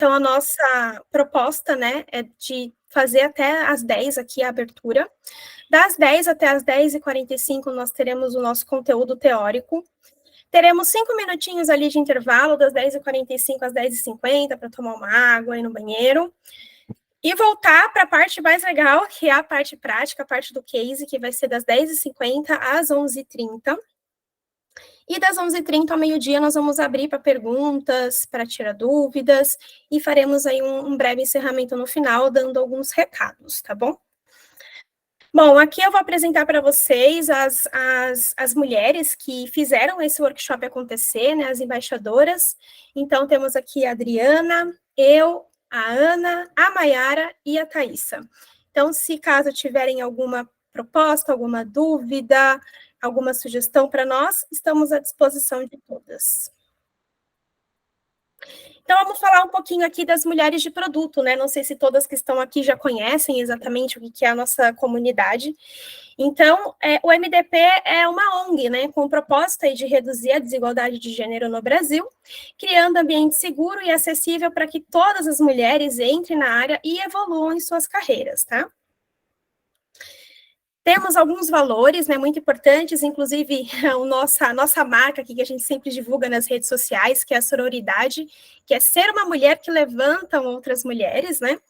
Então, a nossa proposta, né, é de fazer até às 10 aqui a abertura. Das 10 até as 10h45, nós teremos o nosso conteúdo teórico. Teremos 5 minutinhos ali de intervalo, das 10h45 às 10h50, para tomar uma água, ir no banheiro. E voltar para a parte mais legal, que é a parte prática, a parte do case, que vai ser das 10h50 às 11h30. E das 11h30 ao meio-dia, nós vamos abrir para perguntas, para tirar dúvidas, e faremos aí um breve encerramento no final, dando alguns recados, tá bom? Bom, aqui eu vou apresentar para vocês as mulheres que fizeram esse workshop acontecer, né, as embaixadoras. Então, temos aqui a Adriana, eu, a Ana, a Maiara e a Thaisa. Então, se caso tiverem alguma proposta, alguma dúvida, alguma sugestão para nós, estamos à disposição de todas. Então, vamos falar um pouquinho aqui das mulheres de produto, né? Não sei se todas que estão aqui já conhecem exatamente o que é a nossa comunidade. Então, o MDP é uma ONG, né, com o propósito de reduzir a desigualdade de gênero no Brasil, criando ambiente seguro e acessível para que todas as mulheres entrem na área e evoluam em suas carreiras, tá? Temos alguns valores, né, muito importantes, inclusive a nossa marca aqui, que a gente sempre divulga nas redes sociais, que é a sororidade, que é ser uma mulher que levanta outras mulheres, né?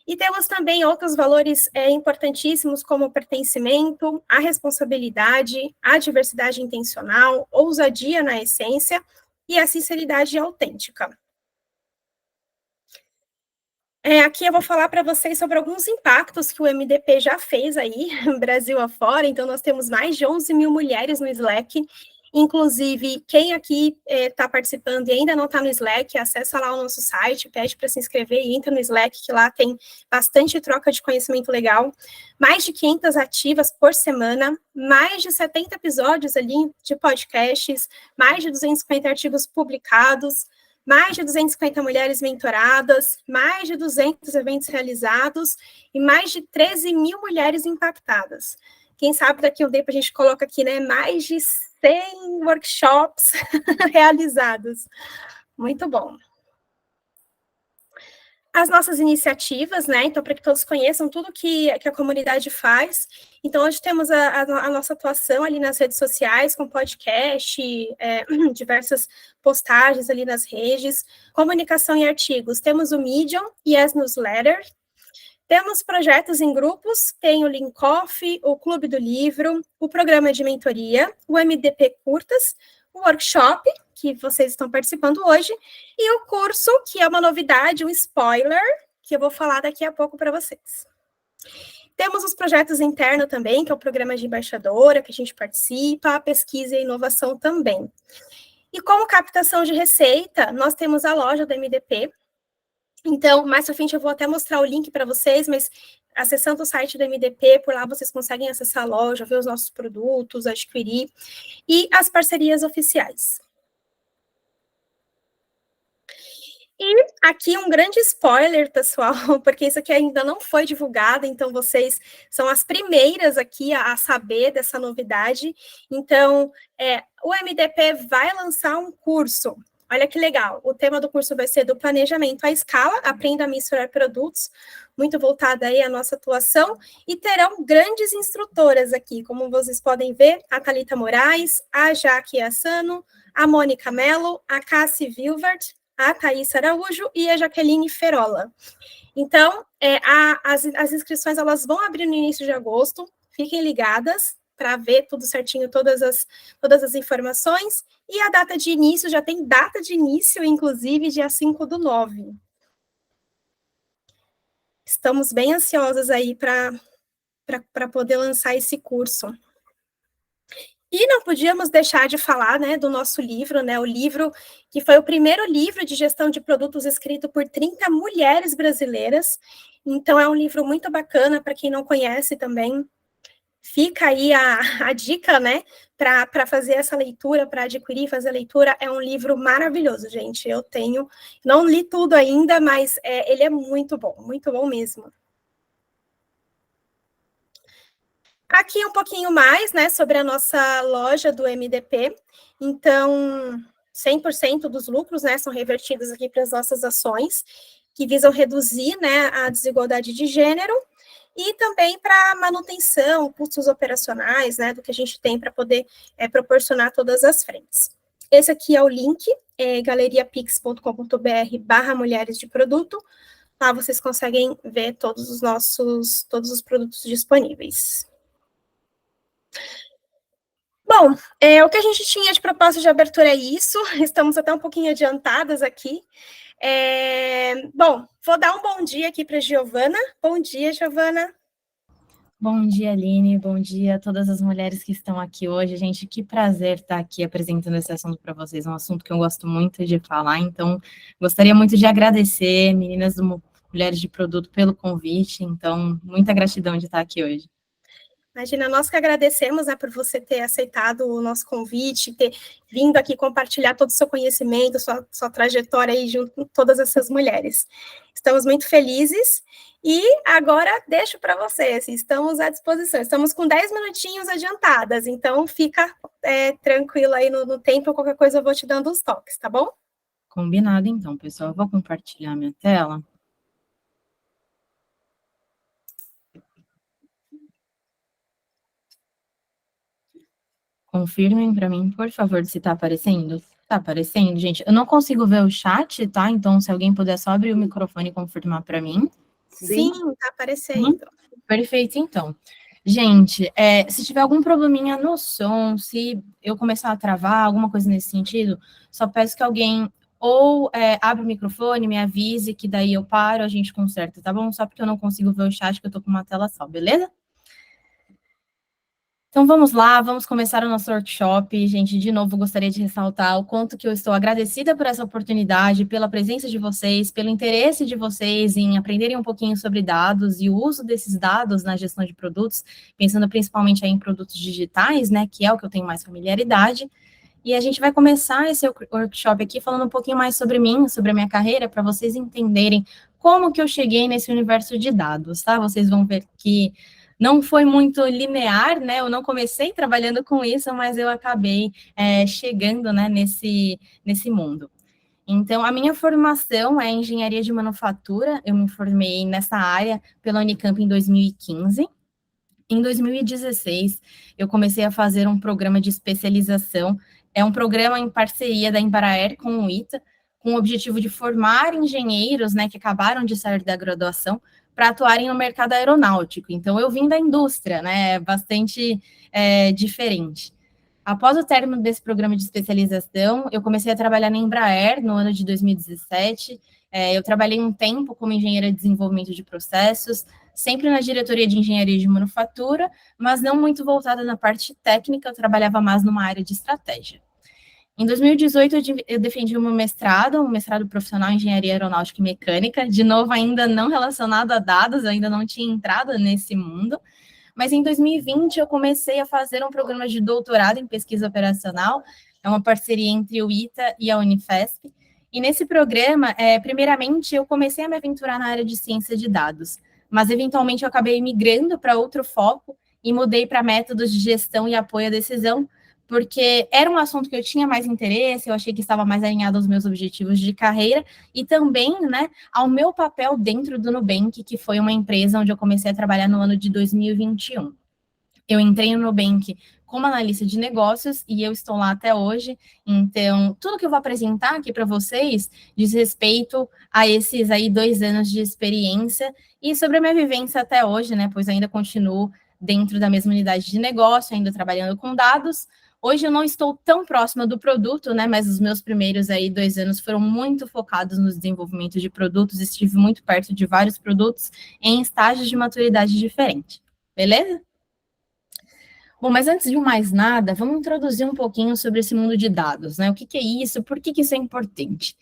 E temos também outros valores importantíssimos, como o pertencimento, a responsabilidade, a diversidade intencional, ousadia na essência e a sinceridade autêntica. Aqui eu vou falar para vocês sobre alguns impactos que o MDP já fez aí, Brasil afora. Então, nós temos mais de 11 mil mulheres no Slack. Inclusive, quem aqui está participando e ainda não está no Slack, acessa lá o nosso site, pede para se inscrever e entra no Slack, que lá tem bastante troca de conhecimento legal. Mais de 500 ativas por semana, mais de 70 episódios ali de podcasts, mais de 250 artigos publicados, mais de 250 mulheres mentoradas, mais de 200 eventos realizados e mais de 13 mil mulheres impactadas. Quem sabe daqui a um tempo a gente coloca aqui, né, mais de 100 workshops realizados. Muito bom. As nossas iniciativas, né, então, para que todos conheçam tudo que a comunidade faz. Então, hoje temos a nossa atuação ali nas redes sociais, com podcast, diversas postagens ali nas redes, comunicação e artigos. Temos o Medium e as newsletters. Temos projetos em grupos, tem o Linkoff, o Clube do Livro, o programa de mentoria, o MDP Curtas, o workshop, que vocês estão participando hoje, e o curso, que é uma novidade, um spoiler, que eu vou falar daqui a pouco para vocês. Temos os projetos internos também, que é o programa de embaixadora, que a gente participa, a pesquisa e a inovação também. E como captação de receita, nós temos a loja do MDP. Então, mais pra frente eu vou até mostrar o link para vocês, mas acessando o site do MDP, por lá vocês conseguem acessar a loja, ver os nossos produtos, adquirir, e as parcerias oficiais. E aqui um grande spoiler, pessoal, porque isso aqui ainda não foi divulgado, então vocês são as primeiras aqui a saber dessa novidade. Então, o MDP vai lançar um curso. Olha que legal, o tema do curso vai ser do planejamento à escala, aprenda a mensurar produtos, muito voltada aí à nossa atuação, e terão grandes instrutoras aqui, como vocês podem ver, a Thalita Moraes, a Jaque Assano, a Mônica Mello, a Cassie Vilvert, a Thaís Araújo e a Jaqueline Ferola. Então, as inscrições elas vão abrir no início de agosto, fiquem ligadas para ver tudo certinho, todas as informações, e a data de início, já tem data de início, inclusive, dia 5/9. Estamos bem ansiosas aí para poder lançar esse curso. E não podíamos deixar de falar, né, do nosso livro, né, o livro que foi o primeiro livro de gestão de produtos escrito por 30 mulheres brasileiras. Então, é um livro muito bacana, para quem não conhece também. Fica aí a dica, né, para fazer essa leitura, para adquirir, fazer a leitura. É um livro maravilhoso, gente. Eu não li tudo ainda, mas ele é muito bom mesmo. Aqui um pouquinho mais, né, sobre a nossa loja do MDP. Então, 100% dos lucros, né, são revertidos aqui para as nossas ações, que visam reduzir, né, a desigualdade de gênero, e também para manutenção, custos operacionais, né, do que a gente tem para poder proporcionar todas as frentes. Esse aqui é o link, galeriapix.com.br/mulheres de produto. Lá vocês conseguem ver todos os produtos disponíveis. Bom, o que a gente tinha de proposta de abertura é isso. Estamos até um pouquinho adiantadas aqui. Bom, vou dar um bom dia aqui para a Giovana. Bom dia, Giovana. Bom dia, Aline. Bom dia a todas as mulheres que estão aqui hoje. Gente, que prazer estar aqui apresentando esse assunto para vocês. É um assunto que eu gosto muito de falar, então gostaria muito de agradecer, meninas do Mulheres de Produto, pelo convite. Então, muita gratidão de estar aqui hoje. Imagina, nós que agradecemos, né, por você ter aceitado o nosso convite, ter vindo aqui compartilhar todo o seu conhecimento, sua trajetória aí junto com todas essas mulheres. Estamos muito felizes e agora deixo para vocês, estamos à disposição. Estamos com 10 minutinhos adiantadas, então fica tranquilo aí no tempo, qualquer coisa eu vou te dando os toques, tá bom? Combinado, então, pessoal. Eu vou compartilhar minha tela. Confirmem para mim, por favor, se está aparecendo. Está aparecendo, gente. Eu não consigo ver o chat, tá? Então, se alguém puder só abrir o microfone e confirmar para mim. Sim, está aparecendo. Perfeito, então. Gente, se tiver algum probleminha no som, se eu começar a travar, alguma coisa nesse sentido, só peço que alguém ou abra o microfone, me avise, que daí eu paro, a gente conserta, tá bom? Só porque eu não consigo ver o chat, que eu tô com uma tela só, beleza? Então, vamos lá, vamos começar o nosso workshop. Gente, de novo, gostaria de ressaltar o quanto que eu estou agradecida por essa oportunidade, pela presença de vocês, pelo interesse de vocês em aprenderem um pouquinho sobre dados e o uso desses dados na gestão de produtos, pensando principalmente aí em produtos digitais, né, que é o que eu tenho mais familiaridade. E a gente vai começar esse workshop aqui falando um pouquinho mais sobre mim, sobre a minha carreira, para vocês entenderem como que eu cheguei nesse universo de dados, tá? Vocês vão ver que não foi muito linear, né? Eu não comecei trabalhando com isso, mas eu acabei chegando, né, nesse mundo. Então, a minha formação é engenharia de manufatura. Eu me formei nessa área pela Unicamp em 2015. Em 2016, eu comecei a fazer um programa de especialização. É um programa em parceria da Embraer com o ITA, com o objetivo de formar engenheiros, né, que acabaram de sair da graduação, para atuarem no mercado aeronáutico. Então, eu vim da indústria, né, bastante diferente. Após o término desse programa de especialização, eu comecei a trabalhar na Embraer no ano de 2017. Eu trabalhei um tempo como engenheira de desenvolvimento de processos, sempre na diretoria de engenharia de manufatura, mas não muito voltada na parte técnica, eu trabalhava mais numa área de estratégia. Em 2018, eu defendi um mestrado profissional em engenharia aeronáutica e mecânica, de novo, ainda não relacionado a dados, ainda não tinha entrado nesse mundo, mas em 2020 eu comecei a fazer um programa de doutorado em pesquisa operacional, é uma parceria entre o ITA e a Unifesp, e nesse programa, primeiramente, eu comecei a me aventurar na área de ciência de dados, mas eventualmente eu acabei migrando para outro foco e mudei para métodos de gestão e apoio à decisão, porque era um assunto que eu tinha mais interesse, eu achei que estava mais alinhado aos meus objetivos de carreira e também, né, ao meu papel dentro do Nubank, que foi uma empresa onde eu comecei a trabalhar no ano de 2021. Eu entrei no Nubank como analista de negócios e eu estou lá até hoje. Então, tudo que eu vou apresentar aqui para vocês diz respeito a esses aí 2 anos de experiência e sobre a minha vivência até hoje, né, pois ainda continuo dentro da mesma unidade de negócio, ainda trabalhando com dados. Hoje eu não estou tão próxima do produto, né? Mas os meus primeiros aí 2 anos foram muito focados no desenvolvimento de produtos, estive muito perto de vários produtos em estágios de maturidade diferente. Beleza? Bom, mas antes de mais nada, vamos introduzir um pouquinho sobre esse mundo de dados, né? O que é isso? Por que isso é importante?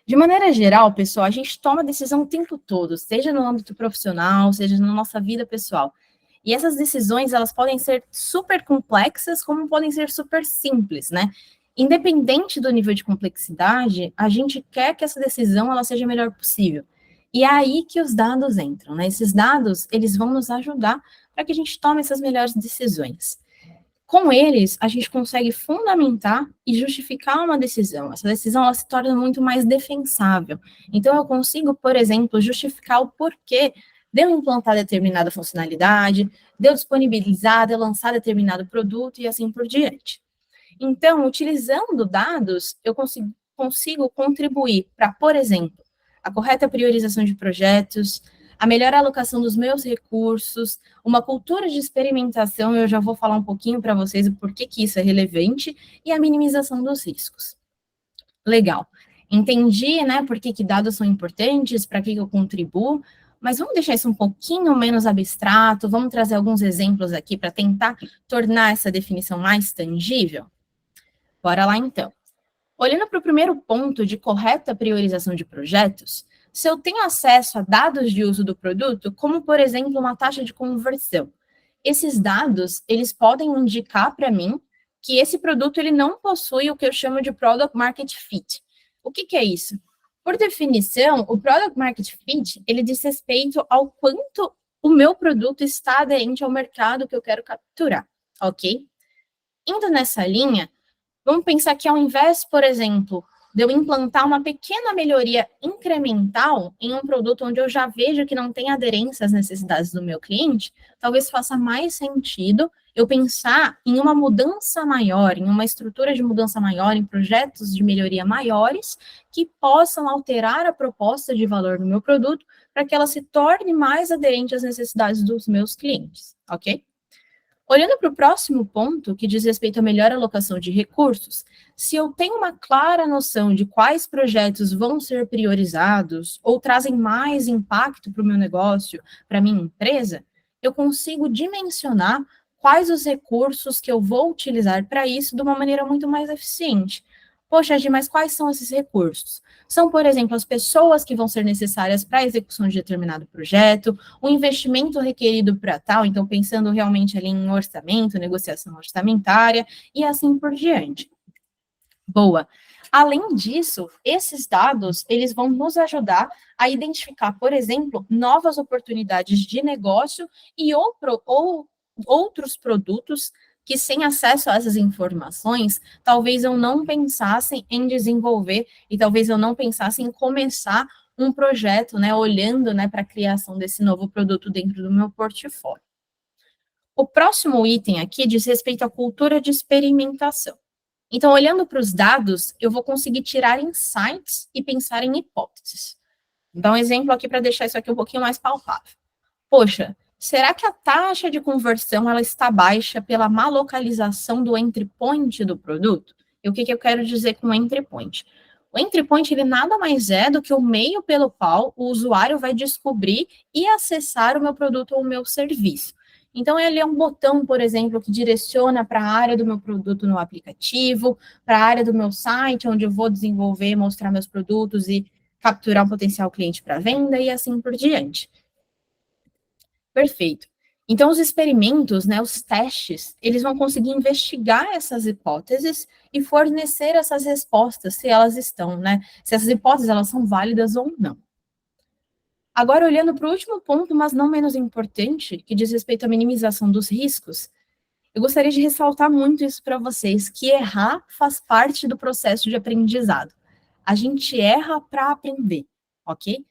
De maneira geral, pessoal, a gente toma decisão o tempo todo, seja no âmbito profissional, seja na nossa vida pessoal. E essas decisões, elas podem ser super complexas, como podem ser super simples, né? Independente do nível de complexidade, a gente quer que essa decisão ela seja a melhor possível. E é aí que os dados entram, né? Esses dados, eles vão nos ajudar para que a gente tome essas melhores decisões. Com eles, a gente consegue fundamentar e justificar uma decisão. Essa decisão ela se torna muito mais defensável. Então, eu consigo, por exemplo, justificar o porquê de eu implantar determinada funcionalidade, de eu disponibilizar, de eu lançar determinado produto e assim por diante. Então, utilizando dados, eu consigo contribuir para, por exemplo, a correta priorização de projetos, a melhor alocação dos meus recursos, uma cultura de experimentação, eu já vou falar um pouquinho para vocês o porquê que isso é relevante, e a minimização dos riscos. Legal. Entendi, né, por que dados são importantes, para que eu contribuo, mas vamos deixar isso um pouquinho menos abstrato, vamos trazer alguns exemplos aqui para tentar tornar essa definição mais tangível? Bora lá, então. Olhando para o primeiro ponto de correta priorização de projetos, se eu tenho acesso a dados de uso do produto, como, por exemplo, uma taxa de conversão, esses dados, eles podem indicar para mim que esse produto ele não possui o que eu chamo de Product Market Fit. O que é isso? Por definição, o Product Market Fit, ele diz respeito ao quanto o meu produto está aderente ao mercado que eu quero capturar, ok? Indo nessa linha, vamos pensar que ao invés, por exemplo, de eu implantar uma pequena melhoria incremental em um produto onde eu já vejo que não tem aderência às necessidades do meu cliente, talvez faça mais sentido eu pensar em uma mudança maior, em uma estrutura de mudança maior, em projetos de melhoria maiores que possam alterar a proposta de valor do meu produto para que ela se torne mais aderente às necessidades dos meus clientes, ok? Olhando para o próximo ponto, que diz respeito à melhor alocação de recursos, se eu tenho uma clara noção de quais projetos vão ser priorizados ou trazem mais impacto para o meu negócio, para a minha empresa, eu consigo dimensionar quais os recursos que eu vou utilizar para isso de uma maneira muito mais eficiente. Poxa, Gi, mas quais são esses recursos? São, por exemplo, as pessoas que vão ser necessárias para a execução de determinado projeto, o investimento requerido para tal, então pensando realmente ali em orçamento, negociação orçamentária e assim por diante. Boa. Além disso, esses dados, eles vão nos ajudar a identificar, por exemplo, novas oportunidades de negócio e ou outros produtos que sem acesso a essas informações, talvez eu não pensasse em desenvolver e talvez eu não pensasse em começar um projeto, né, olhando, né, para a criação desse novo produto dentro do meu portfólio. O próximo item aqui diz respeito à cultura de experimentação. Então, olhando para os dados, eu vou conseguir tirar insights e pensar em hipóteses. Vou dar um exemplo aqui para deixar isso aqui um pouquinho mais palpável. Poxa, será que a taxa de conversão ela está baixa pela má localização do entry point do produto? E o que eu quero dizer com entry point? O entry point ele nada mais é do que o meio pelo qual o usuário vai descobrir e acessar o meu produto ou o meu serviço. Então, ele é um botão, por exemplo, que direciona para a área do meu produto no aplicativo, para a área do meu site, onde eu vou desenvolver, mostrar meus produtos e capturar um potencial cliente para venda e assim por diante. Perfeito. Então, os experimentos, né, os testes, eles vão conseguir investigar essas hipóteses e fornecer essas respostas, se elas estão, né, se essas hipóteses elas são válidas ou não. Agora, olhando para o último ponto, mas não menos importante, que diz respeito à minimização dos riscos, eu gostaria de ressaltar muito isso para vocês, que errar faz parte do processo de aprendizado. A gente erra para aprender, ok?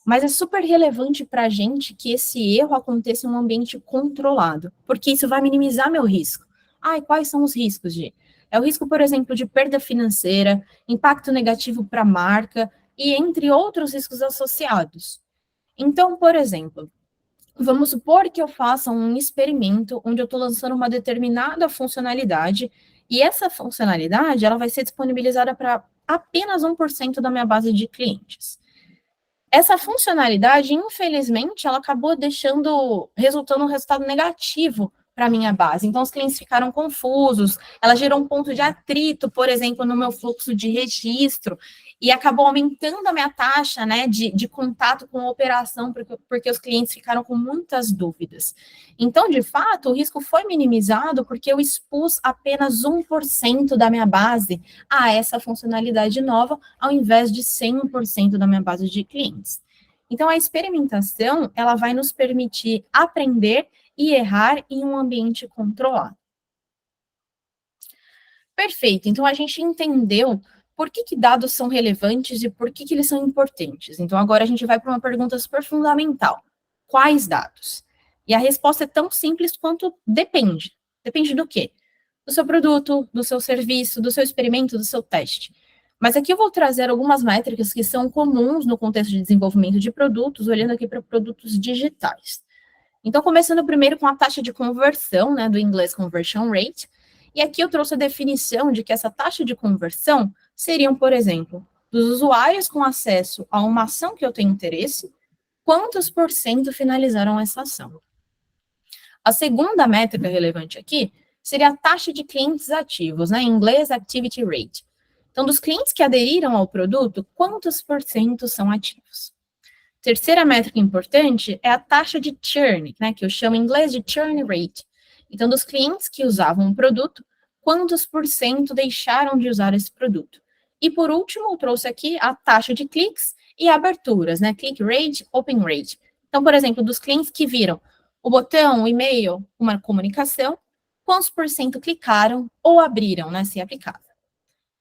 Mas é super relevante para a gente que esse erro aconteça em um ambiente controlado, porque isso vai minimizar meu risco. E quais são os riscos, Gi? É o risco, por exemplo, de perda financeira, impacto negativo para a marca e entre outros riscos associados. Então, por exemplo, vamos supor que eu faça um experimento onde eu estou lançando uma determinada funcionalidade e essa funcionalidade ela vai ser disponibilizada para apenas 1% da minha base de clientes. Essa funcionalidade, infelizmente, ela acabou resultando um resultado negativo para a minha base. Então, os clientes ficaram confusos, ela gerou um ponto de atrito, por exemplo, no meu fluxo de registro, e acabou aumentando a minha taxa, né, de contato com a operação, porque os clientes ficaram com muitas dúvidas. Então, de fato, o risco foi minimizado porque eu expus apenas 1% da minha base a essa funcionalidade nova, ao invés de 100% da minha base de clientes. Então, a experimentação, ela vai nos permitir aprender e errar em um ambiente controlado. Perfeito. Então, a gente entendeu por que dados são relevantes e por que eles são importantes. Então, agora a gente vai para uma pergunta super fundamental. Quais dados? E a resposta é tão simples quanto depende. Depende do quê? Do seu produto, do seu serviço, do seu experimento, do seu teste. Mas aqui eu vou trazer algumas métricas que são comuns no contexto de desenvolvimento de produtos, olhando aqui para produtos digitais. Então, começando primeiro com a taxa de conversão, né, do inglês conversion rate. E aqui eu trouxe a definição de que essa taxa de conversão seriam, por exemplo, dos usuários com acesso a uma ação que eu tenho interesse, quantos por cento finalizaram essa ação. A segunda métrica relevante aqui seria a taxa de clientes ativos, né, em inglês activity rate. Então, dos clientes que aderiram ao produto, quantos por cento são ativos? Terceira métrica importante é a taxa de churn, né, que eu chamo em inglês de churn rate. Então, dos clientes que usavam o produto, quantos por cento deixaram de usar esse produto? E, por último, eu trouxe aqui a taxa de cliques e aberturas, né, click rate, open rate. Então, por exemplo, dos clientes que viram o botão, o e-mail, uma comunicação, quantos por cento clicaram ou abriram, né, se aplicável.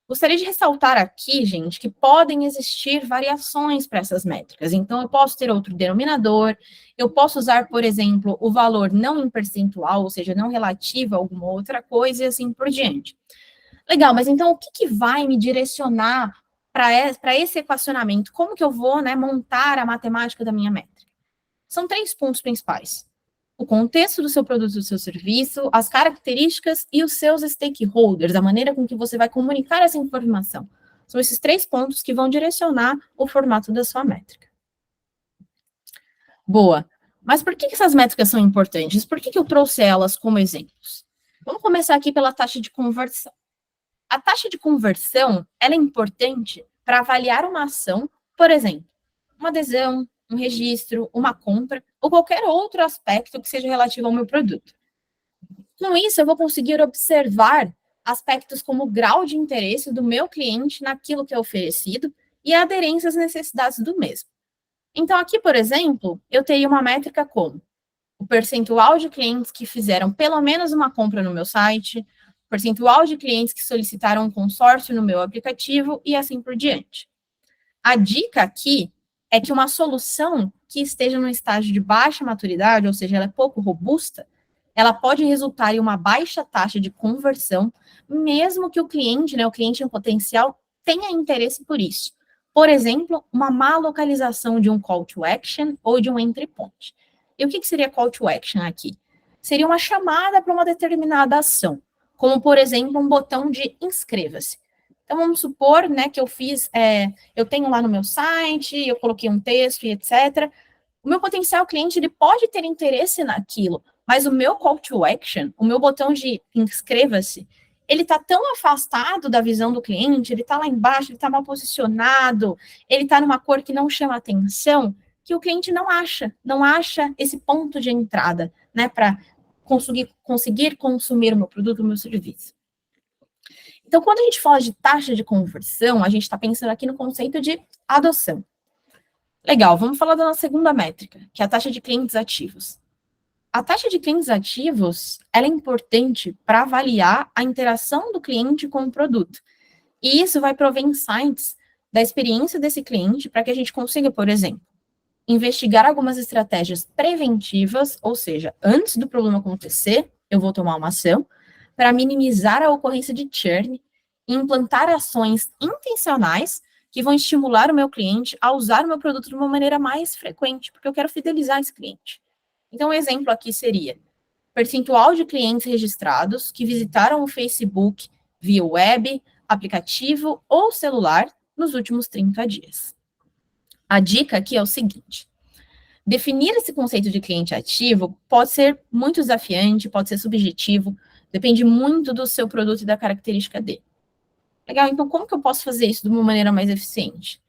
Gostaria de ressaltar aqui, gente, que podem existir variações para essas métricas. Então, eu posso ter outro denominador, eu posso usar, por exemplo, o valor não em percentual, ou seja, não relativo a alguma outra coisa e assim por diante. Legal, mas então o que vai me direcionar para esse equacionamento? Como que eu vou, né, montar a matemática da minha métrica? São 3 pontos principais. O contexto do seu produto, do seu serviço, as características e os seus stakeholders, a maneira com que você vai comunicar essa informação. São esses 3 pontos que vão direcionar o formato da sua métrica. Boa. Mas por que essas métricas são importantes? Por que eu trouxe elas como exemplos? Vamos começar aqui pela taxa de conversão. A taxa de conversão, ela é importante para avaliar uma ação, por exemplo, uma adesão, um registro, uma compra, ou qualquer outro aspecto que seja relativo ao meu produto. Com isso, eu vou conseguir observar aspectos como o grau de interesse do meu cliente naquilo que é oferecido e a aderência às necessidades do mesmo. Então, aqui, por exemplo, eu teria uma métrica como o percentual de clientes que fizeram pelo menos uma compra no meu site, o percentual de clientes que solicitaram um consórcio no meu aplicativo e assim por diante. A dica aqui é que uma solução que esteja no estágio de baixa maturidade, ou seja, ela é pouco robusta, ela pode resultar em uma baixa taxa de conversão, mesmo que o cliente, né, o cliente em potencial, tenha interesse por isso. Por exemplo, uma má localização de um call to action ou de um entry point. E o que seria call to action aqui? Seria uma chamada para uma determinada ação, como, por exemplo, um botão de inscreva-se. Então, vamos supor, né, que eu tenho lá no meu site, eu coloquei um texto e etc. O meu potencial cliente, ele pode ter interesse naquilo, mas o meu call to action, o meu botão de inscreva-se, ele está tão afastado da visão do cliente, ele está lá embaixo, ele está mal posicionado, ele está numa cor que não chama atenção, que o cliente não acha esse ponto de entrada, né, para conseguir consumir o meu produto, o meu serviço. Então, quando a gente fala de taxa de conversão, a gente está pensando aqui no conceito de adoção. Legal, vamos falar da nossa segunda métrica, que é a taxa de clientes ativos. A taxa de clientes ativos, ela é importante para avaliar a interação do cliente com o produto. E isso vai prover insights da experiência desse cliente para que a gente consiga, por exemplo, investigar algumas estratégias preventivas, ou seja, antes do problema acontecer, eu vou tomar uma ação, para minimizar a ocorrência de churn e implantar ações intencionais que vão estimular o meu cliente a usar o meu produto de uma maneira mais frequente, porque eu quero fidelizar esse cliente. Então, um exemplo aqui seria percentual de clientes registrados que visitaram o Facebook via web, aplicativo ou celular nos últimos 30 dias. A dica aqui é o seguinte: definir esse conceito de cliente ativo pode ser muito desafiante, pode ser subjetivo, depende muito do seu produto e da característica dele. Legal, então como que eu posso fazer isso de uma maneira mais eficiente?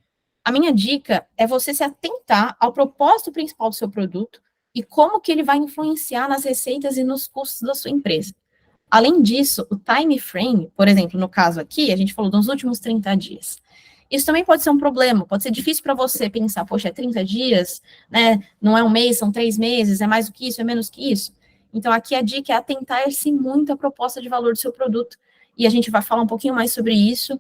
A minha dica é você se atentar ao propósito principal do seu produto e como que ele vai influenciar nas receitas e nos custos da sua empresa. Além disso, o time frame, por exemplo, no caso aqui, a gente falou dos últimos 30 dias. Isso também pode ser um problema, pode ser difícil para você pensar, poxa, é 30 dias, né? Não é um mês, são 3 meses, é mais do que isso, é menos que isso. Então, aqui a dica é atentar-se muito à proposta de valor do seu produto e a gente vai falar um pouquinho mais sobre isso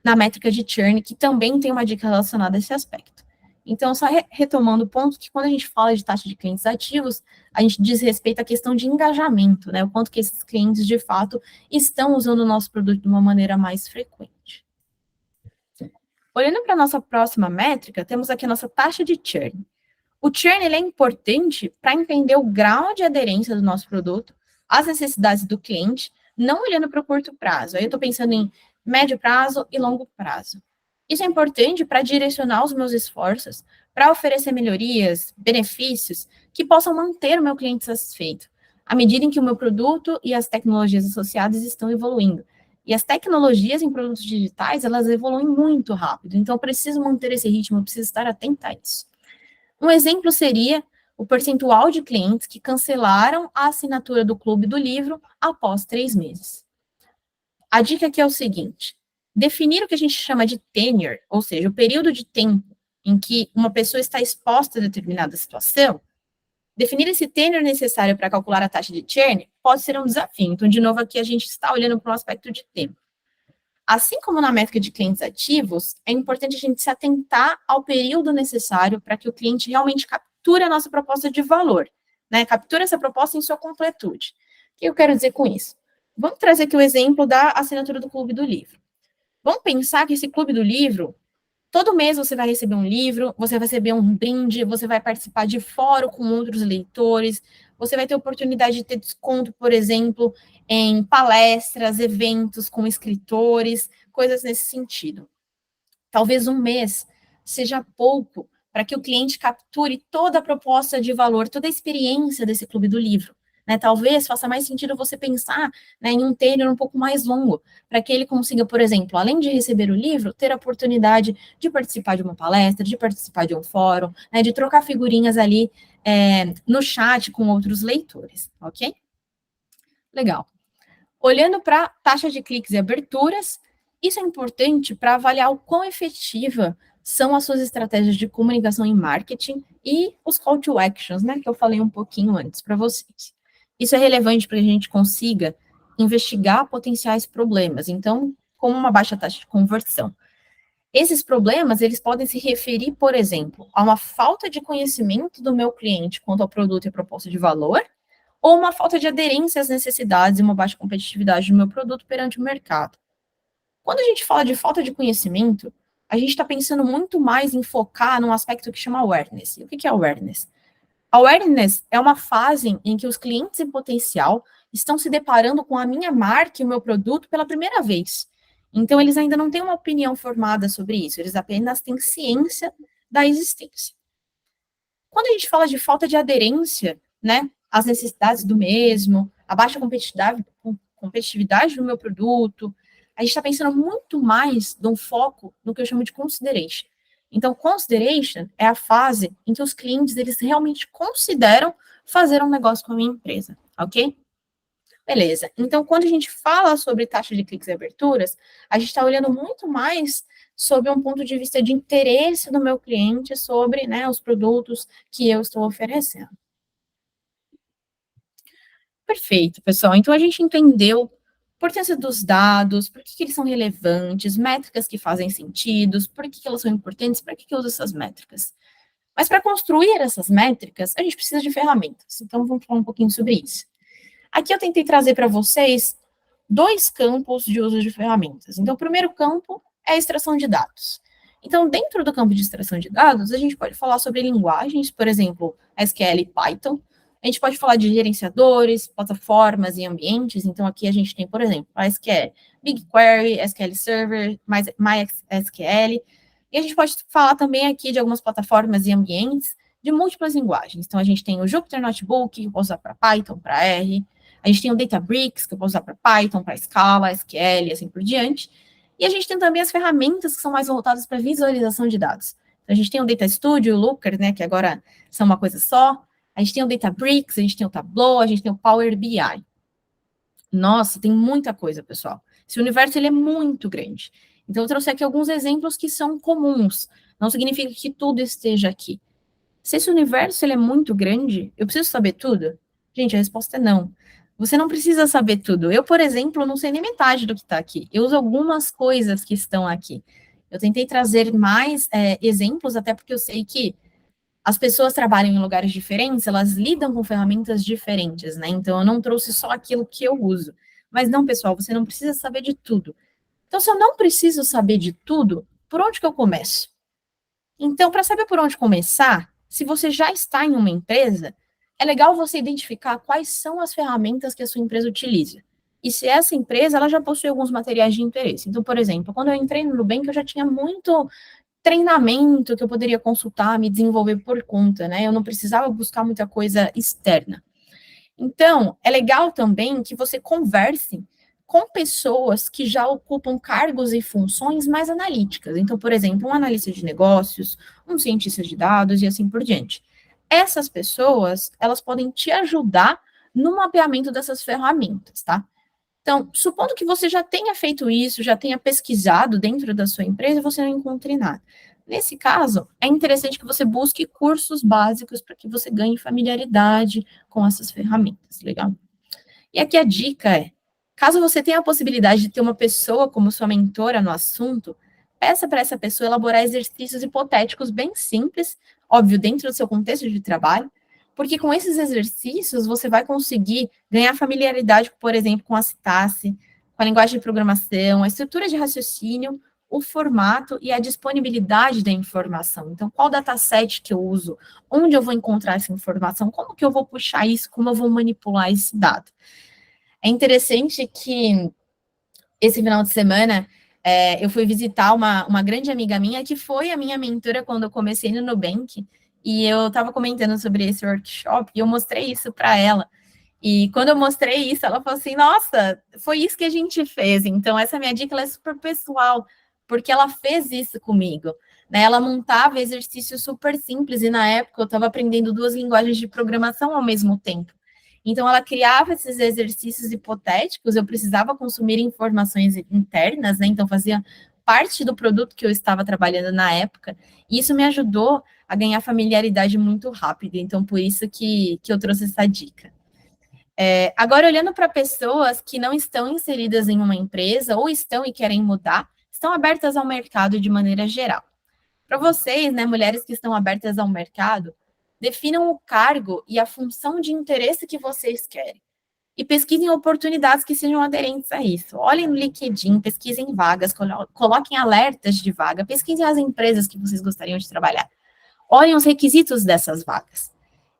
na métrica de churn, que também tem uma dica relacionada a esse aspecto. Então, só retomando o ponto que quando a gente fala de taxa de clientes ativos, a gente diz respeito à questão de engajamento, né? O quanto que esses clientes, de fato, estão usando o nosso produto de uma maneira mais frequente. Olhando para a nossa próxima métrica, temos aqui a nossa taxa de churn. O churn ele é importante para entender o grau de aderência do nosso produto às necessidades do cliente, não olhando para o curto prazo. Aí eu estou pensando em médio prazo e longo prazo. Isso é importante para direcionar os meus esforços para oferecer melhorias, benefícios que possam manter o meu cliente satisfeito, à medida em que o meu produto e as tecnologias associadas estão evoluindo. E as tecnologias em produtos digitais, elas evoluem muito rápido, então eu preciso manter esse ritmo, eu preciso estar atenta a isso. Um exemplo seria o percentual de clientes que cancelaram a assinatura do Clube do Livro após 3 meses. A dica aqui é o seguinte: definir o que a gente chama de tenure, ou seja, o período de tempo em que uma pessoa está exposta a determinada situação, definir esse tenure necessário para calcular a taxa de churn pode ser um desafio. Então, de novo, aqui a gente está olhando para um aspecto de tempo. Assim como na métrica de clientes ativos, é importante a gente se atentar ao período necessário para que o cliente realmente capture a nossa proposta de valor, né? Capture essa proposta em sua completude. O que eu quero dizer com isso? Vamos trazer aqui o exemplo da assinatura do Clube do Livro. Vamos pensar que esse Clube do Livro, todo mês você vai receber um livro, você vai receber um brinde, você vai participar de fórum com outros leitores, você vai ter oportunidade de ter desconto, por exemplo, em palestras, eventos com escritores, coisas nesse sentido. Talvez um mês seja pouco para que o cliente capture toda a proposta de valor, toda a experiência desse Clube do Livro. Né, talvez faça mais sentido você pensar, né, em um tenure um pouco mais longo, para que ele consiga, por exemplo, além de receber o livro, ter a oportunidade de participar de uma palestra, de participar de um fórum, né, de trocar figurinhas ali no chat com outros leitores, ok? Legal. Olhando para taxa de cliques e aberturas, isso é importante para avaliar o quão efetiva são as suas estratégias de comunicação e marketing e os call to actions, né, que eu falei um pouquinho antes para vocês. Isso é relevante para que a gente consiga investigar potenciais problemas, então, como uma baixa taxa de conversão. Esses problemas, eles podem se referir, por exemplo, a uma falta de conhecimento do meu cliente quanto ao produto e proposta de valor, ou uma falta de aderência às necessidades e uma baixa competitividade do meu produto perante o mercado. Quando a gente fala de falta de conhecimento, a gente está pensando muito mais em focar num aspecto que chama awareness. E o que é awareness? Awareness é uma fase em que os clientes em potencial estão se deparando com a minha marca e o meu produto pela primeira vez. Então, eles ainda não têm uma opinião formada sobre isso, eles apenas têm ciência da existência. Quando a gente fala de falta de aderência, né, às necessidades do mesmo, a baixa competitividade do meu produto, a gente está pensando muito mais de um foco no que eu chamo de consideration. Então, consideration é a fase em que os clientes, eles realmente consideram fazer um negócio com a minha empresa, ok? Beleza. Então, quando a gente fala sobre taxa de cliques e aberturas, a gente está olhando muito mais sob um ponto de vista de interesse do meu cliente sobre, né, os produtos que eu estou oferecendo. Perfeito, pessoal. Então, a gente entendeu a importância dos dados, por que eles são relevantes, métricas que fazem sentido, por que elas são importantes, para que eu uso essas métricas. Mas para construir essas métricas, a gente precisa de ferramentas. Então, vamos falar um pouquinho sobre isso. Aqui eu tentei trazer para vocês 2 campos de uso de ferramentas. Então, o primeiro campo é a extração de dados. Então, dentro do campo de extração de dados, a gente pode falar sobre linguagens, por exemplo, SQL e Python. A gente pode falar de gerenciadores, plataformas e ambientes. Então, aqui a gente tem, por exemplo, a SQL BigQuery, SQL Server, MySQL. E a gente pode falar também aqui de algumas plataformas e ambientes de múltiplas linguagens. Então, a gente tem o Jupyter Notebook, que eu posso usar para Python, para R. A gente tem o Databricks, que eu posso usar para Python, para Scala, SQL e assim por diante. E a gente tem também as ferramentas que são mais voltadas para visualização de dados. Então, a gente tem o Data Studio, o Looker, né, que agora são uma coisa só. A gente tem o Databricks, a gente tem o Tableau, a gente tem o Power BI. Nossa, tem muita coisa, pessoal. Esse universo ele é muito grande. Então, eu trouxe aqui alguns exemplos que são comuns. Não significa que tudo esteja aqui. Se esse universo ele é muito grande, eu preciso saber tudo? Gente, a resposta é não. Você não precisa saber tudo. Eu, por exemplo, não sei nem metade do que está aqui. Eu uso algumas coisas que estão aqui. Eu tentei trazer mais exemplos, até porque eu sei que as pessoas trabalham em lugares diferentes, elas lidam com ferramentas diferentes, né? Então, eu não trouxe só aquilo que eu uso. Mas não, pessoal, você não precisa saber de tudo. Então, se eu não preciso saber de tudo, por onde que eu começo? Então, para saber por onde começar, se você já está em uma empresa, é legal você identificar quais são as ferramentas que a sua empresa utiliza. E se essa empresa, ela já possui alguns materiais de interesse. Então, por exemplo, quando eu entrei no Nubank, eu já tinha muito treinamento que eu poderia consultar, me desenvolver por conta, né? Eu não precisava buscar muita coisa externa. Então, é legal também que você converse com pessoas que já ocupam cargos e funções mais analíticas. Então, por exemplo, um analista de negócios, um cientista de dados e assim por diante. Essas pessoas, elas podem te ajudar no mapeamento dessas ferramentas, tá? Então, supondo que você já tenha feito isso, já tenha pesquisado dentro da sua empresa, você não encontre nada. Nesse caso, é interessante que você busque cursos básicos para que você ganhe familiaridade com essas ferramentas, legal? E aqui a dica é, caso você tenha a possibilidade de ter uma pessoa como sua mentora no assunto, peça para essa pessoa elaborar exercícios hipotéticos bem simples, óbvio, dentro do seu contexto de trabalho, porque com esses exercícios você vai conseguir ganhar familiaridade, por exemplo, com a sintaxe, com a linguagem de programação, a estrutura de raciocínio, o formato e a disponibilidade da informação. Então, qual dataset que eu uso? Onde eu vou encontrar essa informação? Como que eu vou puxar isso? Como eu vou manipular esse dado? É interessante que esse final de semana eu fui visitar uma grande amiga minha que foi a minha mentora quando eu comecei no Nubank, e eu estava comentando sobre esse workshop e eu mostrei isso para ela. E quando eu mostrei isso, ela falou assim: nossa, foi isso que a gente fez. Então, essa minha dica ela é super pessoal, porque ela fez isso comigo. Né? Ela montava exercícios super simples, e na época eu estava aprendendo duas linguagens de programação ao mesmo tempo. Então, ela criava esses exercícios hipotéticos, eu precisava consumir informações internas, né? Então, fazia parte do produto que eu estava trabalhando na época, e isso me ajudou a ganhar familiaridade muito rápido. Então, por isso que eu trouxe essa dica. Agora, olhando para pessoas que não estão inseridas em uma empresa, ou estão e querem mudar, estão abertas ao mercado de maneira geral. Para vocês, né, mulheres que estão abertas ao mercado, definam o cargo e a função de interesse que vocês querem. E pesquisem oportunidades que sejam aderentes a isso. Olhem no LinkedIn, pesquisem vagas, coloquem alertas de vaga, pesquisem as empresas que vocês gostariam de trabalhar. Olhem os requisitos dessas vagas.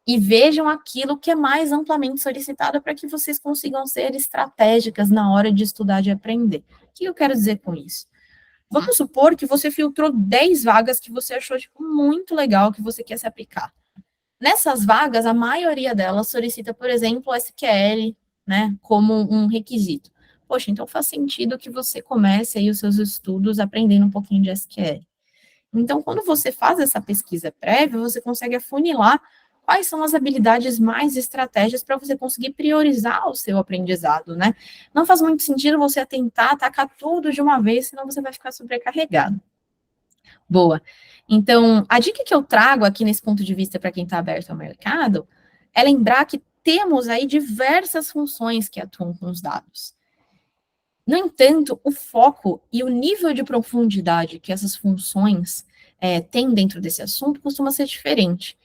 E vejam aquilo que é mais amplamente solicitado para que vocês consigam ser estratégicas na hora de estudar e aprender. O que eu quero dizer com isso? Vamos supor que você filtrou 10 vagas que você achou muito legal, que você quer se aplicar. Nessas vagas, a maioria delas solicita, por exemplo, SQL, né, como um requisito. Poxa, então faz sentido que você comece aí os seus estudos aprendendo um pouquinho de SQL. Então, quando você faz essa pesquisa prévia, você consegue afunilar quais são as habilidades mais estratégias para você conseguir priorizar o seu aprendizado, né? Não faz muito sentido você tentar atacar tudo de uma vez, senão você vai ficar sobrecarregado. Boa. Então, a dica que eu trago aqui nesse ponto de vista para quem está aberto ao mercado é lembrar que temos aí diversas funções que atuam com os dados. No entanto, o foco e o nível de profundidade que essas funções têm dentro desse assunto costuma ser diferente.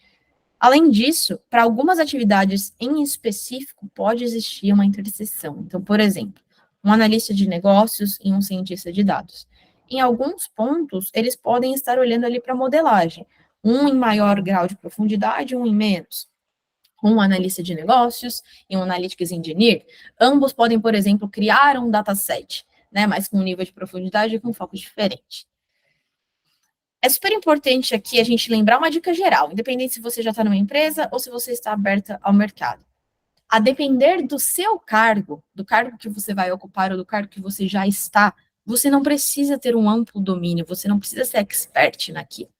Além disso, para algumas atividades em específico, pode existir uma interseção. Então, por exemplo, um analista de negócios e um cientista de dados. Em alguns pontos, eles podem estar olhando ali para a modelagem, um em maior grau de profundidade, um em menos. Um analista de negócios e um analytics engineer, ambos podem, por exemplo, criar um dataset, né, mas com um nível de profundidade e com um foco diferente. É super importante aqui a gente lembrar uma dica geral, independente se você já está numa empresa ou se você está aberta ao mercado. A depender do seu cargo, do cargo que você vai ocupar ou do cargo que você já está, você não precisa ter um amplo domínio, você não precisa ser expert naquilo.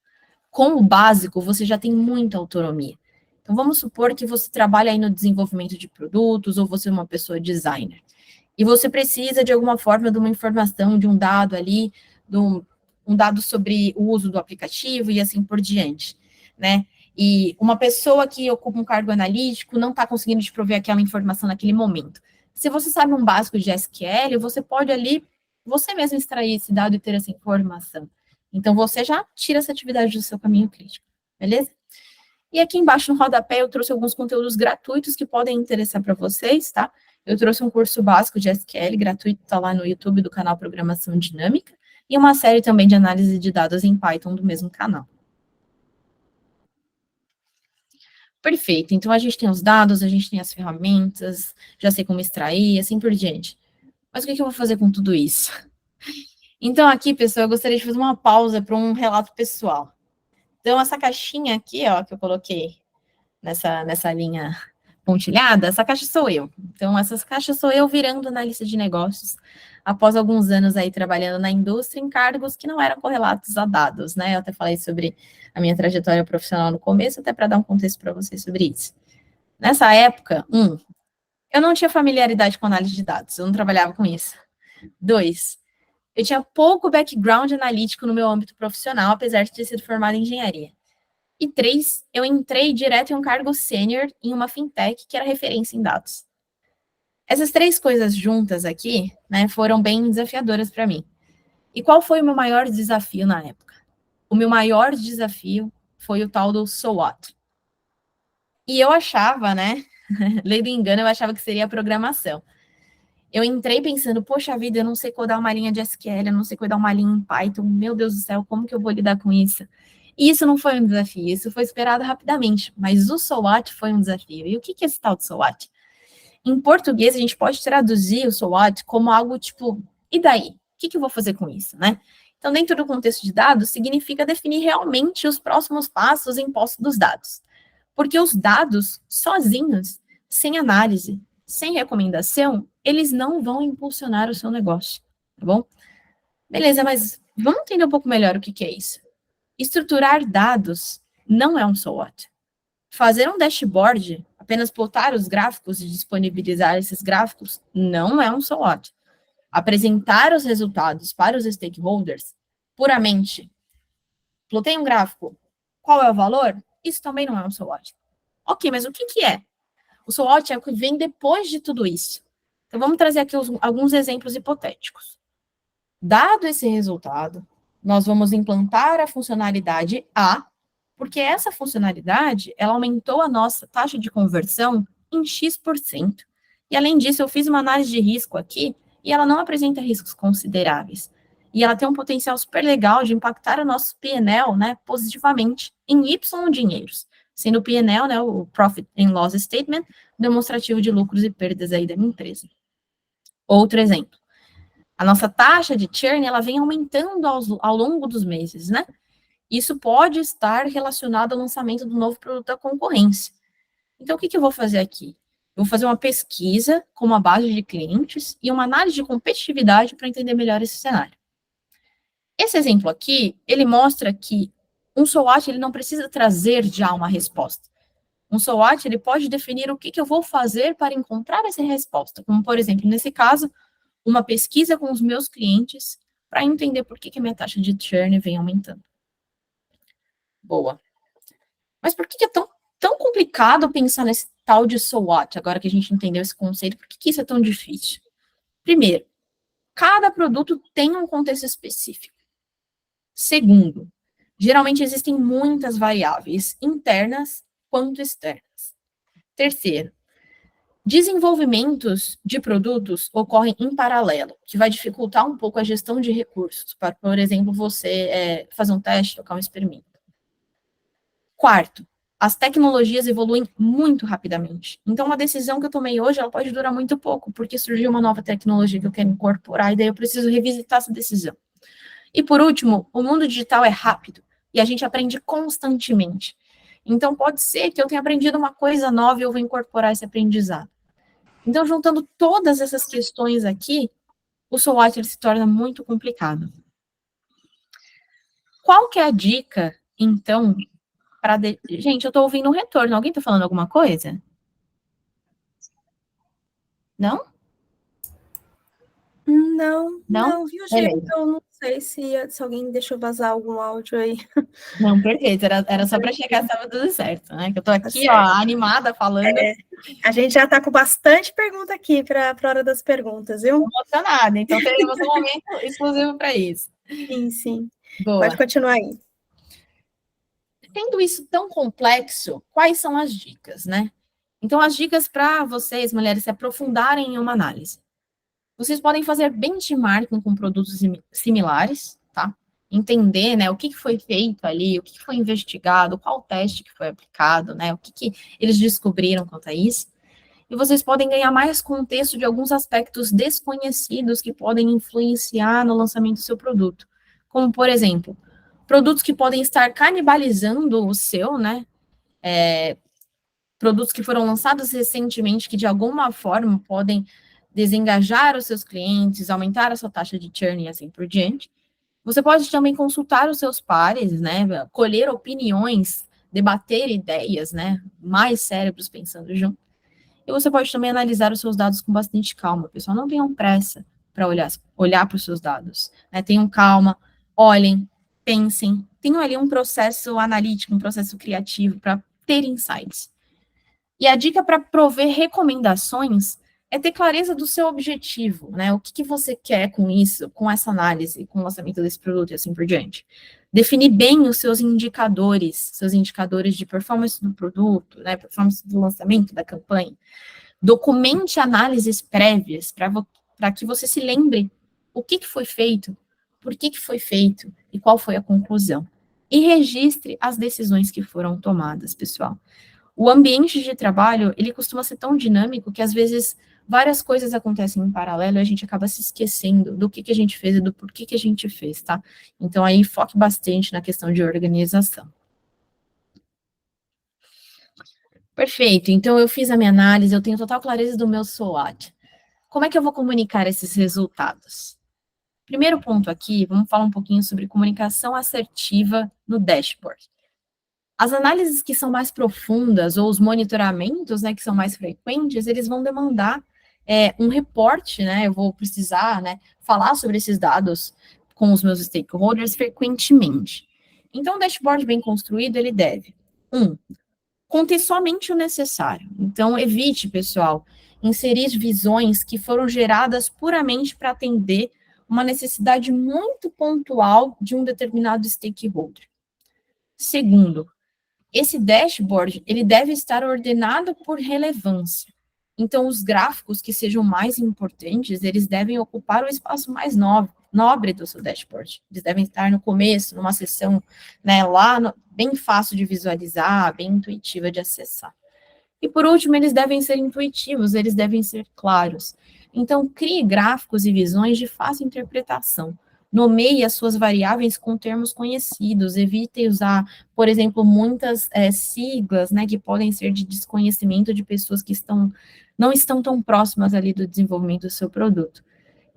Com o básico, você já tem muita autonomia. Então, vamos supor que você trabalha aí no desenvolvimento de produtos ou você é uma pessoa designer. E você precisa, de alguma forma, de uma informação, de um dado ali, um dado sobre o uso do aplicativo e assim por diante, né? E uma pessoa que ocupa um cargo analítico não está conseguindo te prover aquela informação naquele momento. Se você sabe um básico de SQL, você pode ali, você mesmo extrair esse dado e ter essa informação. Então, você já tira essa atividade do seu caminho crítico, beleza? E aqui embaixo no rodapé eu trouxe alguns conteúdos gratuitos que podem interessar para vocês, tá? Eu trouxe um curso básico de SQL gratuito, tá lá no YouTube do canal Programação Dinâmica, e uma série também de análise de dados em Python do mesmo canal. Perfeito, então a gente tem os dados, a gente tem as ferramentas, já sei como extrair, assim por diante. Mas o que eu vou fazer com tudo isso? Então aqui, pessoal, eu gostaria de fazer uma pausa para um relato pessoal. Então essa caixinha aqui, ó, que eu coloquei nessa linha pontilhada, essa caixa sou eu. Então, essas caixas sou eu virando analista de negócios, após alguns anos aí trabalhando na indústria em cargos que não eram correlatos a dados, né? Eu até falei sobre a minha trajetória profissional no começo, até para dar um contexto para vocês sobre isso. Nessa época, eu não tinha familiaridade com análise de dados, eu não trabalhava com isso. 2, eu tinha pouco background analítico no meu âmbito profissional, apesar de ter sido formada em engenharia. E 3, eu entrei direto em um cargo sênior em uma fintech que era referência em dados. Essas 3 coisas juntas aqui, né, foram bem desafiadoras para mim. E qual foi o meu maior desafio na época? O meu maior desafio foi o tal do so what. E eu achava, né, lei do engano, eu achava que seria a programação. Eu entrei pensando, poxa vida, eu não sei codar uma linha de SQL, eu não sei codar uma linha em Python, meu Deus do céu, como que eu vou lidar com isso? E isso não foi um desafio, isso foi esperado rapidamente, mas o so what foi um desafio. E o que é esse tal de so what? Em português, a gente pode traduzir o so what como algo tipo, e daí? O que eu vou fazer com isso, né? Então, dentro do contexto de dados, significa definir realmente os próximos passos em posse dos dados. Porque os dados, sozinhos, sem análise, sem recomendação, eles não vão impulsionar o seu negócio, tá bom? Beleza, mas vamos entender um pouco melhor o que é isso. Estruturar dados não é um so what. Fazer um dashboard, apenas plotar os gráficos e disponibilizar esses gráficos, não é um so what. Apresentar os resultados para os stakeholders, puramente, plotei um gráfico, qual é o valor? Isso também não é um so what. Ok, mas o que é? O so what é o que vem depois de tudo isso. Então, vamos trazer aqui alguns exemplos hipotéticos. Dado esse resultado, nós vamos implantar a funcionalidade A, porque essa funcionalidade, ela aumentou a nossa taxa de conversão em X%. E, além disso, eu fiz uma análise de risco aqui, e ela não apresenta riscos consideráveis. E ela tem um potencial super legal de impactar o nosso P&L, né, positivamente, em Y dinheiros. Sendo o P&L, né, o Profit and Loss Statement, demonstrativo de lucros e perdas aí da minha empresa. Outro exemplo. A nossa taxa de churn, ela vem aumentando ao longo dos meses, né? Isso pode estar relacionado ao lançamento do novo produto da concorrência. Então, o que eu vou fazer aqui? Eu vou fazer uma pesquisa com uma base de clientes e uma análise de competitividade para entender melhor esse cenário. Esse exemplo aqui, ele mostra que um SWOT, ele não precisa trazer já uma resposta. Um SWOT, ele pode definir o que eu vou fazer para encontrar essa resposta. Como, por exemplo, nesse caso, uma pesquisa com os meus clientes para entender por que a minha taxa de churn vem aumentando. Boa. Mas por que é tão complicado pensar nesse tal de so what, agora que a gente entendeu esse conceito? Por que isso é tão difícil? Primeiro, cada produto tem um contexto específico. Segundo, geralmente existem muitas variáveis, internas quanto externas. Terceiro, desenvolvimentos de produtos ocorrem em paralelo, que vai dificultar um pouco a gestão de recursos, para, por exemplo, você fazer um teste, tocar um experimento. Quarto, as tecnologias evoluem muito rapidamente. Então, uma decisão que eu tomei hoje, ela pode durar muito pouco, porque surgiu uma nova tecnologia que eu quero incorporar, e daí eu preciso revisitar essa decisão. E, por último, o mundo digital é rápido, e a gente aprende constantemente. Então, pode ser que eu tenha aprendido uma coisa nova e eu vou incorporar esse aprendizado. Então, juntando todas essas questões aqui, o SWOT se torna muito complicado. Qual que é a dica, então, para... Gente, eu estou ouvindo um retorno. Alguém está falando alguma coisa? Não? Não, viu, gente? Beleza. Eu não sei se alguém deixou vazar algum áudio aí. Não, perfeito. Era só para checar se estava tudo certo, né? Que eu tô Tá aqui, ó, certo. animada falando, A gente já está com bastante pergunta aqui para a hora das perguntas, viu? emocionada. Então, teremos um momento exclusivo para isso. Sim, sim. Boa. Pode continuar aí. Tendo isso tão complexo, quais são as dicas, né? Então, as dicas para vocês, mulheres, se aprofundarem em uma análise. Vocês podem fazer benchmarking com produtos similares, tá? Entender, né, o que foi feito ali, o que foi investigado, qual teste que foi aplicado, né, o que eles descobriram quanto a isso. E vocês podem ganhar mais contexto de alguns aspectos desconhecidos que podem influenciar no lançamento do seu produto. Como, por exemplo, produtos que podem estar canibalizando o seu, né, produtos que foram lançados recentemente que de alguma forma podem desengajar os seus clientes, aumentar a sua taxa de churn e assim por diante. Você pode também consultar os seus pares, né, colher opiniões, debater ideias, né, mais cérebros pensando junto. E você pode também analisar os seus dados com bastante calma, pessoal. Não tenham pressa para olhar para os seus dados, né? Tenham calma, olhem, pensem, tenham ali um processo analítico, um processo criativo para ter insights. E a dica para prover recomendações é ter clareza do seu objetivo, né? O que você quer com isso, com essa análise, com o lançamento desse produto e assim por diante. Definir bem os seus indicadores de performance do produto, né? Performance do lançamento da campanha. Documente análises prévias para que você se lembre o que foi feito, por que foi feito e qual foi a conclusão. E registre as decisões que foram tomadas, pessoal. O ambiente de trabalho, ele costuma ser tão dinâmico que, às vezes, várias coisas acontecem em paralelo e a gente acaba se esquecendo do que a gente fez e do porquê que a gente fez, tá? Então, aí, foque bastante na questão de organização. Perfeito. Então, eu fiz a minha análise, eu tenho total clareza do meu SWOT. Como é que eu vou comunicar esses resultados? Primeiro ponto aqui, vamos falar um pouquinho sobre comunicação assertiva no dashboard. As análises que são mais profundas, ou os monitoramentos, né, que são mais frequentes, eles vão demandar um reporte, né, eu vou precisar, né, falar sobre esses dados com os meus stakeholders frequentemente. Então, o dashboard bem construído, ele deve, conter somente o necessário. Então, evite, pessoal, inserir visões que foram geradas puramente para atender uma necessidade muito pontual de um determinado stakeholder. Segundo, esse dashboard, ele deve estar ordenado por relevância. Então, os gráficos que sejam mais importantes, eles devem ocupar o espaço mais nobre do seu dashboard. Eles devem estar no começo, numa seção, né, bem fácil de visualizar, bem intuitiva de acessar. E, por último, eles devem ser intuitivos, eles devem ser claros. Então, crie gráficos e visões de fácil interpretação. Nomeie as suas variáveis com termos conhecidos, evite usar, por exemplo, muitas siglas, né, que podem ser de desconhecimento de pessoas que não estão tão próximas ali do desenvolvimento do seu produto.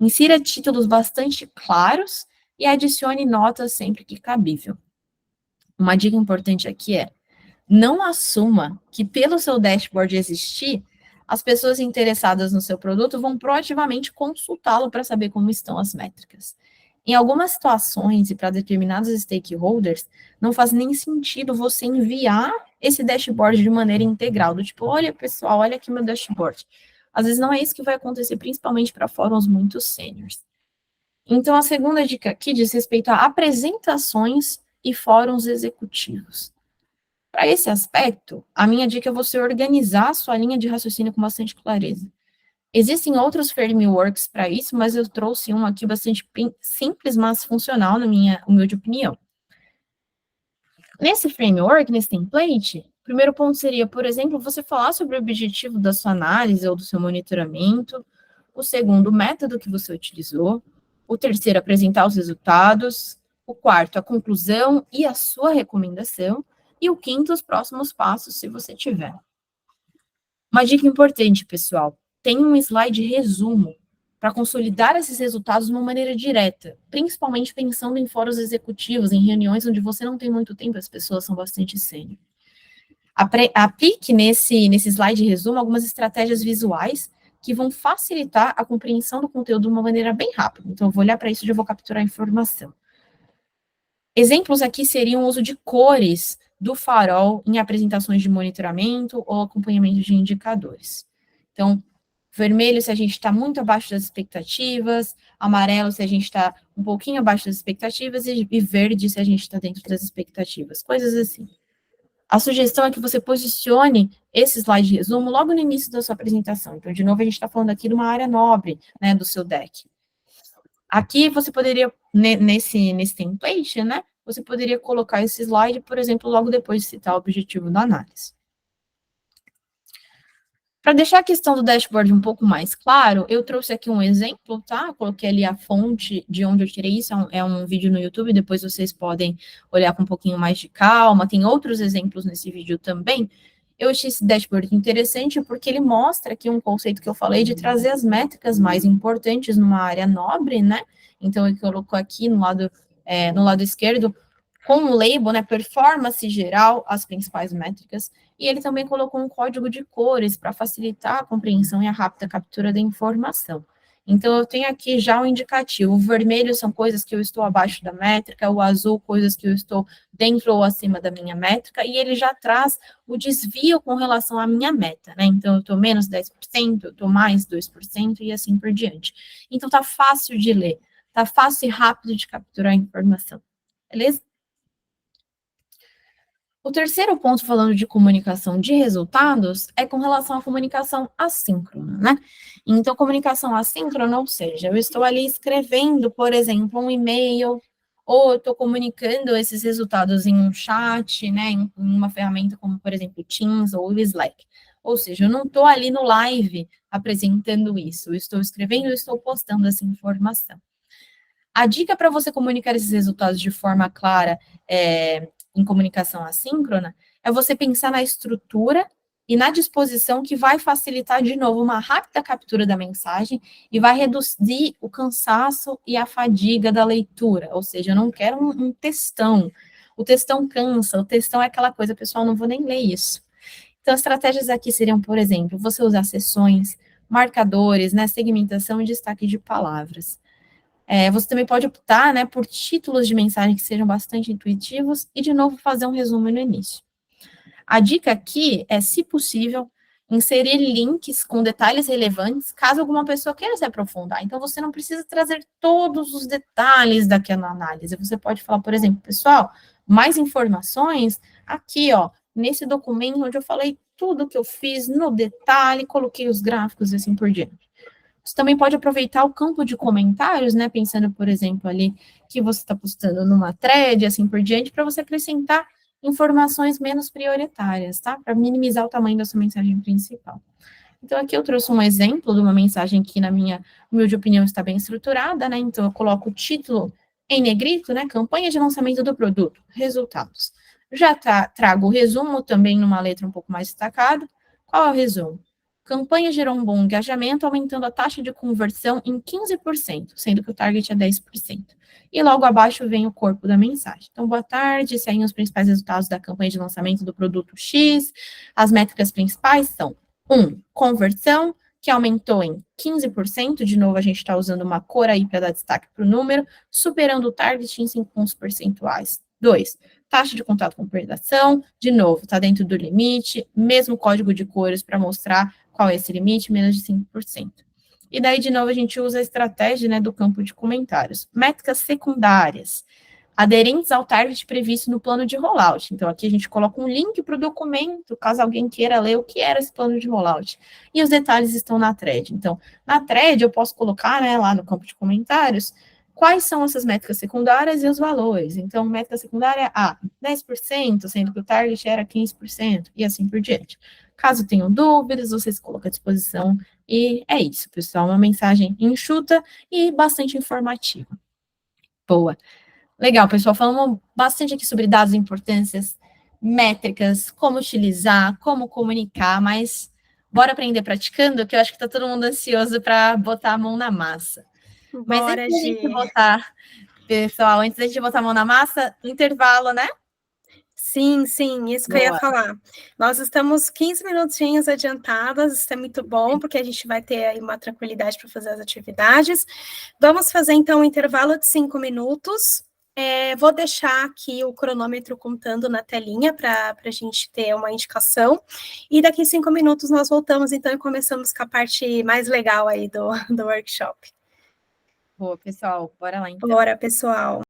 Insira títulos bastante claros e adicione notas sempre que cabível. Uma dica importante aqui é: não assuma que pelo seu dashboard existir, as pessoas interessadas no seu produto vão proativamente consultá-lo para saber como estão as métricas. Em algumas situações e para determinados stakeholders, não faz nem sentido você enviar esse dashboard de maneira integral, do tipo, olha pessoal, olha aqui meu dashboard. Às vezes não é isso que vai acontecer, principalmente para fóruns muito sêniores. Então, a segunda dica aqui diz respeito a apresentações e fóruns executivos. Para esse aspecto, a minha dica é você organizar a sua linha de raciocínio com bastante clareza. Existem outros frameworks para isso, mas eu trouxe um aqui bastante simples, mas funcional, na minha humilde opinião. Nesse framework, nesse template, o primeiro ponto seria, por exemplo, você falar sobre o objetivo da sua análise ou do seu monitoramento. O segundo, o método que você utilizou. O terceiro, apresentar os resultados. O quarto, a conclusão e a sua recomendação. E o quinto, os próximos passos, se você tiver. Uma dica importante, pessoal, tem um slide resumo para consolidar esses resultados de uma maneira direta, principalmente pensando em fóruns executivos, em reuniões onde você não tem muito tempo, as pessoas são bastante sênior. Aplique nesse slide resumo algumas estratégias visuais que vão facilitar a compreensão do conteúdo de uma maneira bem rápida. Então, eu vou olhar para isso e já vou capturar a informação. Exemplos aqui seriam o uso de cores do farol em apresentações de monitoramento ou acompanhamento de indicadores. Então, vermelho se a gente está muito abaixo das expectativas, amarelo se a gente está um pouquinho abaixo das expectativas e verde se a gente está dentro das expectativas, coisas assim. A sugestão é que você posicione esse slide de resumo logo no início da sua apresentação. Então, de novo, a gente está falando aqui de uma área nobre, né, do seu deck. Aqui, você poderia, nesse template, né, você poderia colocar esse slide, por exemplo, logo depois de citar o objetivo da análise. Para deixar a questão do dashboard um pouco mais claro, eu trouxe aqui um exemplo, tá? Coloquei ali a fonte de onde eu tirei isso, é um vídeo no YouTube, depois vocês podem olhar com um pouquinho mais de calma, tem outros exemplos nesse vídeo também. Eu achei esse dashboard interessante porque ele mostra aqui um conceito que eu falei de trazer as métricas mais importantes numa área nobre, né? Então, ele colocou aqui no lado esquerdo, com o label, né, performance geral, as principais métricas, e ele também colocou um código de cores para facilitar a compreensão e a rápida captura da informação. Então, eu tenho aqui já um indicativo. O vermelho são coisas que eu estou abaixo da métrica, o azul, coisas que eu estou dentro ou acima da minha métrica, e ele já traz o desvio com relação à minha meta, né? Então, eu estou menos 10%, eu estou mais 2%, e assim por diante. Então, tá fácil de ler, tá fácil e rápido de capturar a informação. Beleza? O terceiro ponto, falando de comunicação de resultados, é com relação à comunicação assíncrona, né? Então, comunicação assíncrona, ou seja, eu estou ali escrevendo, por exemplo, um e-mail, ou eu estou comunicando esses resultados em um chat, né, em uma ferramenta como, por exemplo, Teams ou Slack. Ou seja, eu não estou ali no live apresentando isso, eu estou escrevendo, eu estou postando essa informação. A dica para você comunicar esses resultados de forma clara em comunicação assíncrona é você pensar na estrutura e na disposição que vai facilitar, de novo, uma rápida captura da mensagem e vai reduzir o cansaço e a fadiga da leitura. Ou seja, eu não quero um textão. O textão cansa, o textão é aquela coisa, pessoal, não vou nem ler isso. Então, estratégias aqui seriam, por exemplo, você usar sessões, marcadores, né, segmentação e destaque de palavras. Você também pode optar, né, por títulos de mensagem que sejam bastante intuitivos e, de novo, fazer um resumo no início. A dica aqui é, se possível, inserir links com detalhes relevantes, caso alguma pessoa queira se aprofundar. Então, você não precisa trazer todos os detalhes daquela análise. Você pode falar, por exemplo, pessoal, mais informações aqui, ó, nesse documento onde eu falei tudo que eu fiz no detalhe, coloquei os gráficos e assim por diante. Você também pode aproveitar o campo de comentários, né? Pensando, por exemplo, ali que você está postando numa thread, assim por diante, para você acrescentar informações menos prioritárias, tá? Para minimizar o tamanho da sua mensagem principal. Então, aqui eu trouxe um exemplo de uma mensagem que, na minha humilde opinião, está bem estruturada, né? Então, eu coloco o título em negrito, né? Campanha de lançamento do produto, resultados. Já trago o resumo também numa letra um pouco mais destacada. Qual é o resumo? Campanha gerou um bom engajamento, aumentando a taxa de conversão em 15%, sendo que o target é 10%. E logo abaixo vem o corpo da mensagem. Então, boa tarde, esse aí são os principais resultados da campanha de lançamento do produto X. As métricas principais são: 1, conversão, que aumentou em 15%, de novo a gente está usando uma cor aí para dar destaque para o número, superando o target em 5 pontos percentuais. 2, taxa de contato com conversão, de novo, está dentro do limite, mesmo código de cores para mostrar qual é esse limite, menos de 5%. E daí, de novo, a gente usa a estratégia, né, do campo de comentários. Métricas secundárias, aderentes ao target previsto no plano de rollout. Então, aqui a gente coloca um link para o documento, caso alguém queira ler o que era esse plano de rollout. E os detalhes estão na thread. Então, na thread eu posso colocar, né, lá no campo de comentários, quais são essas métricas secundárias e os valores. Então, métrica secundária A, 10%, sendo que o target era 15%, e assim por diante. Caso tenham dúvidas, vocês colocam à disposição. E é isso, pessoal. Uma mensagem enxuta e bastante informativa. Boa. Legal, pessoal. Falamos bastante aqui sobre dados, importâncias, métricas, como utilizar, como comunicar, mas bora aprender praticando, que eu acho que está todo mundo ansioso para botar a mão na massa. Mas Bora, antes da gente botar, pessoal, antes da gente botar a mão na massa, intervalo, né? Sim, isso que eu ia falar. Nós estamos 15 minutinhos adiantadas, isso é muito bom, porque a gente vai ter aí uma tranquilidade para fazer as atividades. Vamos fazer, então, um intervalo de 5 minutos. Vou deixar aqui o cronômetro contando na telinha para a gente ter uma indicação. E daqui 5 minutos nós voltamos, então, e começamos com a parte mais legal aí do workshop. Boa, pessoal. Bora lá, então. Bora, pessoal.